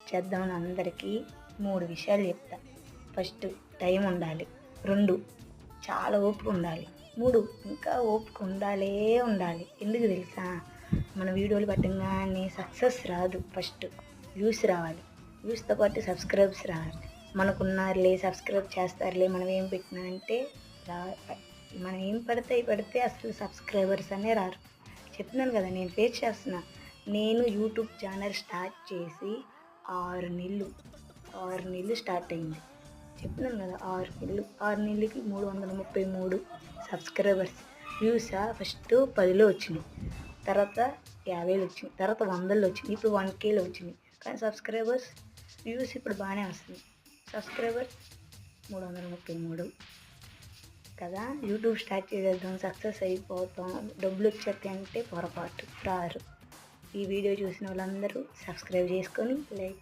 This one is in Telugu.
చేద్దామని అందరికీ 3 విషయాలు చెప్తా. ఫస్ట్ టైం ఉండాలి, 2 చాలా ఓపిక ఉండాలి, 3 ఇంకా ఓపిక ఉండాలి. ఎందుకు తెలుసా? మన వీడియోలు పెట్టగానే సక్సెస్ రాదు, ఫస్ట్ వ్యూస్ రావాలి, వ్యూస్తో పాటు సబ్స్క్రైబ్స్ రావాలి. మనకున్నారులే సబ్స్క్రైబ్ చేస్తారులే మనం ఏం పెట్టినా అంటే మనం ఏం పెడితే అసలు సబ్స్క్రైబర్స్ అనే రారు. చెప్తున్నాను కదా, నేను ఫేస్ చేస్తున్నా. నేను యూట్యూబ్ ఛానల్ స్టార్ట్ చేసి 6 నెలలు స్టార్ట్ అయింది. చెప్తున్నాను కదా, 6 నెలలకి 333 సబ్స్క్రైబర్స్. వ్యూసా ఫస్ట్ 10లో వచ్చినాయి, తర్వాత 50లో వచ్చినాయి, తర్వాత 100లో వచ్చినాయి, ఇప్పుడు 1Kలో వచ్చినాయి. కానీ సబ్స్క్రైబర్స్ వ్యూస్ ఇప్పుడు బాగానే వస్తుంది. సబ్స్క్రైబర్స్ 333 కదా. యూట్యూబ్ స్టార్ట్ చేసేద్దాం, సక్సెస్ అయిపోతాం, డబ్బులు వచ్చేస్తాయి అంటే పొరపాటు, రారు. ఈ వీడియో చూసిన వాళ్ళందరూ సబ్స్క్రైబ్ చేసుకొని లైక్